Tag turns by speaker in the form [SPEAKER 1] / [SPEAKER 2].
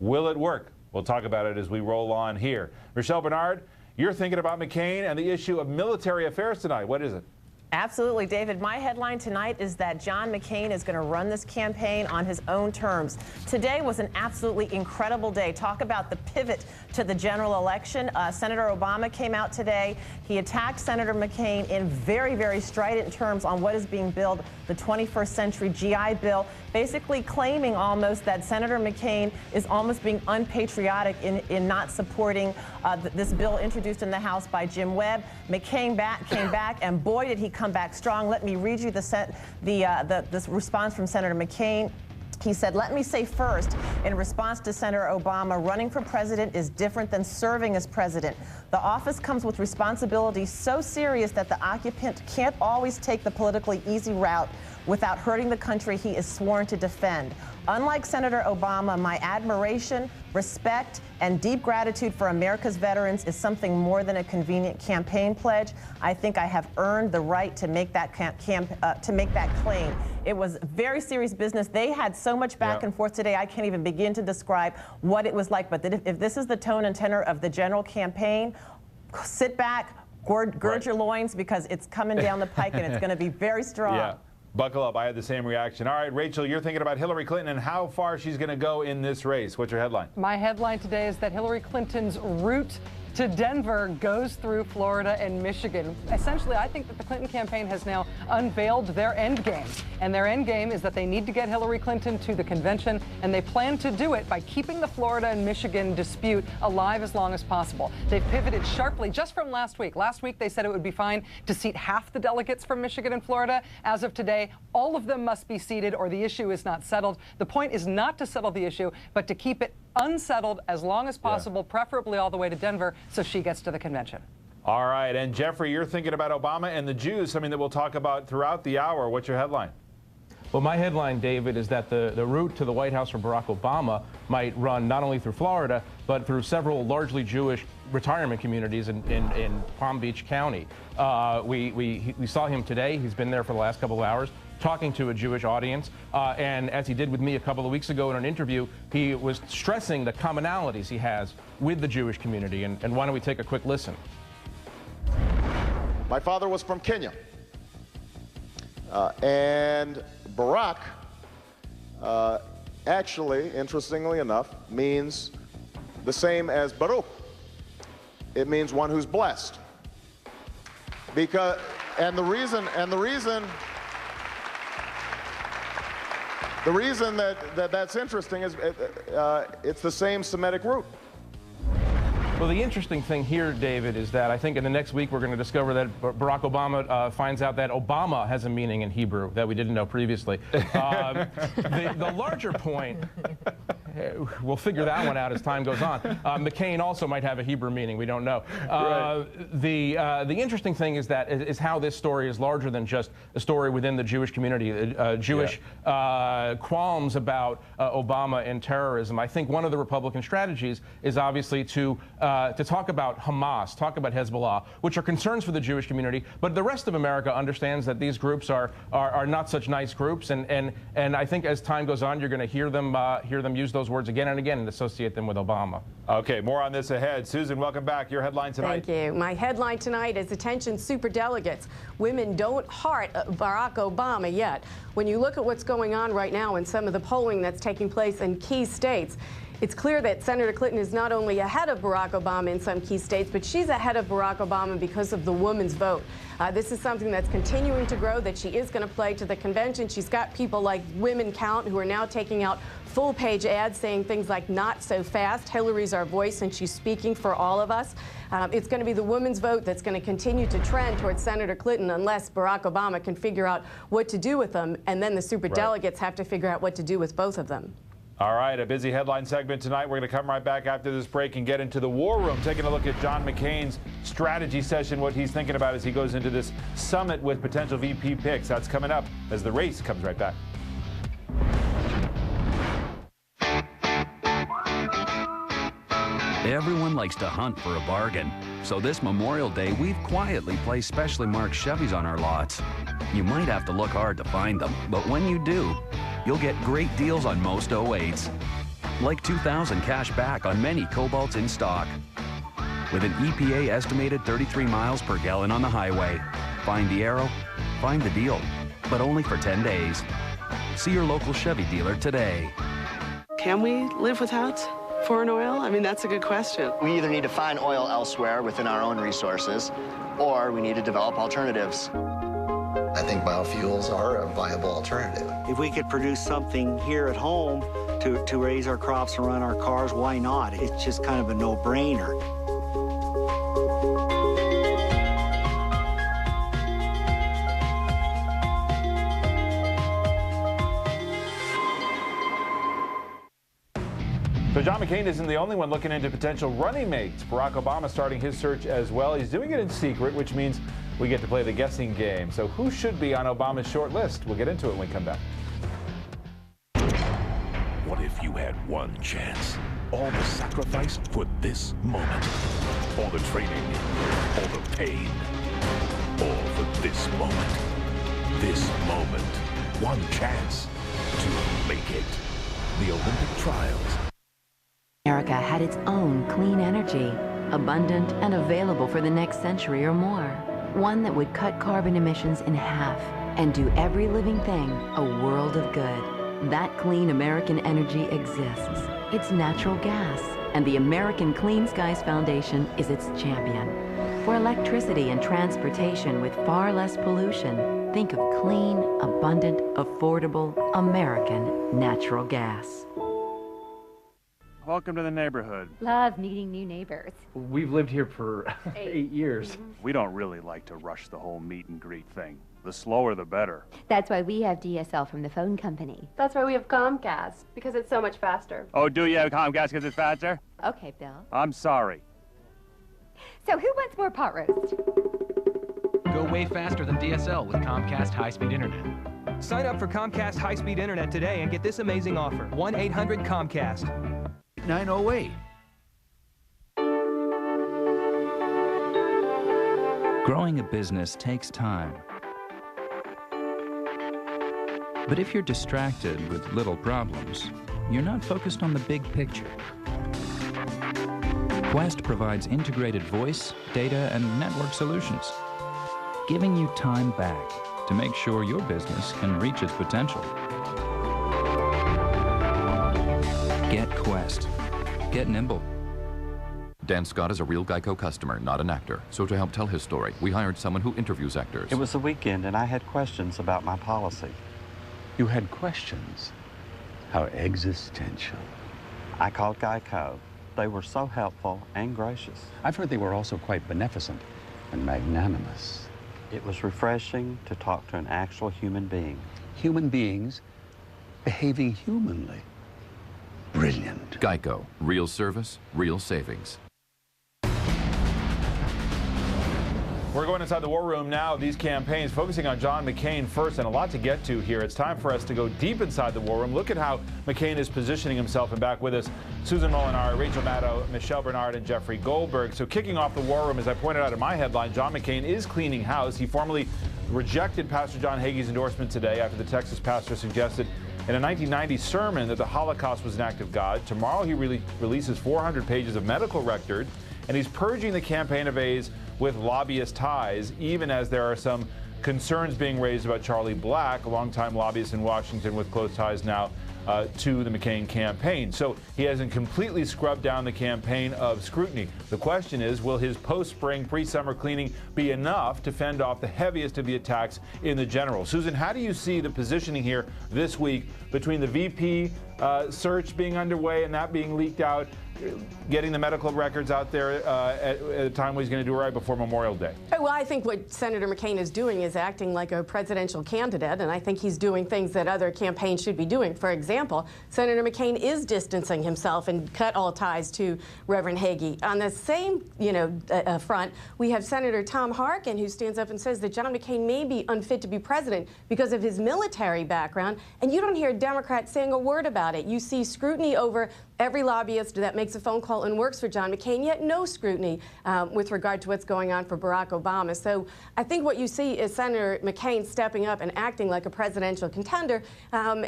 [SPEAKER 1] Will it work? We'll talk about it as we roll on here. Michelle Bernard, you're thinking about McCain and the issue of military affairs tonight. What is it?
[SPEAKER 2] Absolutely, David. My headline tonight is that John McCain is going to run this campaign on his own terms. Today was an absolutely incredible day. Talk about the pivot to the general election. Senator Obama came out today. He attacked Senator McCain in very, very strident terms on what is being billed, the 21st century GI Bill, basically claiming almost that Senator McCain is almost being unpatriotic in not supporting this bill introduced in the House by Jim Webb. McCain came back, and boy, did he come back strong. Let me read you this response from Senator McCain. He said, "Let me say first, in response to Senator Obama, running for president is different than serving as president. The office comes with responsibilities so serious that the occupant can't always take the politically easy route without hurting the country he is sworn to defend. Unlike Senator Obama, my admiration, respect, and deep gratitude for America's veterans is something more than a convenient campaign pledge. I think I have earned the right to make that claim." It was very serious business. They had so much back and forth today, I can't even begin to describe what it was like. But if this is the tone and tenor of the general campaign, sit back, gird your loins, because it's coming down the pike and it's going to be very strong.
[SPEAKER 1] Yeah. Buckle up. I had the same reaction. All right, Rachel, you're thinking about Hillary Clinton and how far she's going to go in this race. What's your headline?
[SPEAKER 3] My headline today is that Hillary Clinton's route to Denver goes through Florida and Michigan. Essentially, I think that the Clinton campaign has now unveiled their end game. And their end game is that they need to get Hillary Clinton to the convention, and they plan to do it by keeping the Florida and Michigan dispute alive as long as possible. They've pivoted sharply just from last week. Last week, they said it would be fine to seat half the delegates from Michigan and Florida. As of today, all of them must be seated or the issue is not settled. The point is not to settle the issue, but to keep it unsettled as long as possible, preferably all the way to Denver, so she gets to the convention.
[SPEAKER 1] All right, and Jeffrey, you're thinking about Obama and the Jews, something that we'll talk about throughout the hour. What's your headline?
[SPEAKER 4] Well, my headline, David, is that the route to the White House for Barack Obama might run not only through Florida, but through several largely Jewish retirement communities in Palm Beach County. We saw him today. He's been there for the last couple of hours, talking to a Jewish audience, and as he did with me a couple of weeks ago in an interview, he was stressing the commonalities he has with the Jewish community. And why don't we take a quick listen?
[SPEAKER 5] My father was from Kenya, and Barak, actually, interestingly enough, means the same as Baruch. It means one who's blessed. Because, and the reason that's interesting is it's the same Semitic root.
[SPEAKER 4] Well, the interesting thing here, David, is that I think in the next week we're going to discover that Barack Obama finds out that Obama has a meaning in Hebrew that we didn't know previously. The larger point, we'll figure that one out as time goes on. McCain also might have a Hebrew meaning. We don't know. The interesting thing is how this story is larger than just a story within the Jewish community. Jewish qualms about Obama and terrorism. I think one of the Republican strategies is obviously to talk about Hamas, talk about Hezbollah, which are concerns for the Jewish community, but the rest of America understands that these groups are not such nice groups, and I think as time goes on, you're going to hear them use those words again and again and associate them with Obama.
[SPEAKER 1] Okay, more on this ahead. Susan, welcome back. Your headline tonight.
[SPEAKER 6] Thank you. My headline tonight is attention superdelegates. Women don't heart Barack Obama yet. When you look at what's going on right now in some of the polling that's taking place in key states, it's clear that Senator Clinton is not only ahead of Barack Obama in some key states, but she's ahead of Barack Obama because of the women's vote. This is something that's continuing to grow, that she is going to play to the convention. She's got people like Women Count who are now taking out full-page ads saying things like, "Not so fast. Hillary's our voice, and she's speaking for all of us." It's going to be the women's vote that's going to continue to trend towards Senator Clinton unless Barack Obama can figure out what to do with them, and then the superdelegates have to figure out what to do with both of them.
[SPEAKER 1] All right, a busy headline segment tonight. We're going to come right back after this break and get into the war room, taking a look at John McCain's strategy session, what he's thinking about as he goes into this summit with potential VP picks. That's coming up as the race comes right back.
[SPEAKER 7] Everyone likes to hunt for a bargain. So this Memorial Day, we've quietly placed specially marked Chevys on our lots. You might have to look hard to find them, but when you do, you'll get great deals on most 08s. like $2,000 cash back on many Cobalts in stock. With an EPA estimated 33 miles per gallon on the highway. Find the arrow, find the deal, but only for 10 days. See your local Chevy dealer today.
[SPEAKER 8] Can we live without foreign oil? I mean, that's a good question.
[SPEAKER 9] We either need to find oil elsewhere within our own resources, or we need to develop alternatives.
[SPEAKER 10] I think biofuels are a viable alternative.
[SPEAKER 11] If we could produce something here at home to raise our crops and run our cars, why not? It's just kind of a no-brainer.
[SPEAKER 1] So John McCain isn't the only one looking into potential running mates. Barack Obama starting his search as well. He's doing it in secret, which means we get to play the guessing game. So who should be on Obama's short list? We'll get into it when we come back.
[SPEAKER 12] What if you had one chance? All the sacrifice for this moment. All the training, all the pain, all for this moment. This moment. One chance to make it. The Olympic trials.
[SPEAKER 13] America had its own clean energy, abundant and available for the next century or more. One that would cut carbon emissions in half and do every living thing a world of good. That clean American energy exists. It's natural gas, and the American Clean Skies Foundation is its champion. For electricity and transportation with far less pollution, think of clean, abundant, affordable American natural gas.
[SPEAKER 14] Welcome to the neighborhood.
[SPEAKER 15] Love meeting new neighbors.
[SPEAKER 4] We've lived here for 8 years.
[SPEAKER 14] We don't really like to rush the whole meet and greet thing. The slower the better.
[SPEAKER 15] That's why we have DSL from the phone company.
[SPEAKER 16] That's why we have Comcast, because it's so much faster.
[SPEAKER 14] Oh, do you have Comcast because it's faster?
[SPEAKER 15] Okay, Bill.
[SPEAKER 14] I'm sorry.
[SPEAKER 15] So who wants more pot roast?
[SPEAKER 17] Go way faster than DSL with Comcast high-speed internet.
[SPEAKER 18] Sign up for Comcast high-speed internet today and get this amazing offer. 1-800-COMCAST.
[SPEAKER 12] 908.
[SPEAKER 19] Growing a business takes time. But if you're distracted with little problems, you're not focused on the big picture. Quest provides integrated voice, data, and network solutions, giving you time back to make sure your business can reach its potential. Get Quest. Get nimble.
[SPEAKER 20] Dan Scott is a real Geico customer, not an actor. So to help tell his story, we hired someone who interviews actors.
[SPEAKER 21] It was the weekend and I had questions about my policy.
[SPEAKER 22] You had questions? How existential.
[SPEAKER 21] I called Geico. They were so helpful and gracious.
[SPEAKER 22] I've heard they were also quite beneficent and magnanimous.
[SPEAKER 21] It was refreshing to talk to an actual human being.
[SPEAKER 22] Human beings behaving humanly. Brilliant.
[SPEAKER 20] Geico. Real service, real savings.
[SPEAKER 1] We're going inside the war room now. These campaigns focusing on John McCain first, and a lot to get to here. It's time for us to go deep inside the war room. Look at how McCain is positioning himself. And back with us, Susan Molinaro, Rachel Maddow, Michelle Bernard, and Jeffrey Goldberg. So kicking off the war room, as I pointed out in my headline, John McCain is cleaning house. He formally rejected Pastor John Hagee's endorsement today after the Texas pastor suggested in a 1990 sermon that the Holocaust was an act of God. Tomorrow he releases 400 pages of medical record, and he's purging the campaign of aides with lobbyist ties, even as there are some concerns being raised about Charlie Black, a longtime lobbyist in Washington with close ties now to the McCain campaign. So he hasn't completely scrubbed down the campaign of scrutiny. The question is, will his post-spring, pre-summer cleaning be enough to fend off the heaviest of the attacks in the general? Susan, how do you see the positioning here this week between the VP search being underway and that being leaked out, getting the medical records out there at a time when he's going to do it right before Memorial Day?
[SPEAKER 6] Well, I think what Senator McCain is doing is acting like a presidential candidate, and I think he's doing things that other campaigns should be doing. For example, Senator McCain is distancing himself and cut all ties to Reverend Hagee. On the same, front, we have Senator Tom Harkin, who stands up and says that John McCain may be unfit to be president because of his military background, and you don't hear Democrats saying a word about it. You see scrutiny over every lobbyist that makes a phone call and works for John McCain, yet no scrutiny with regard to what's going on for Barack Obama. So I think what you see is Senator McCain stepping up and acting like a presidential contender,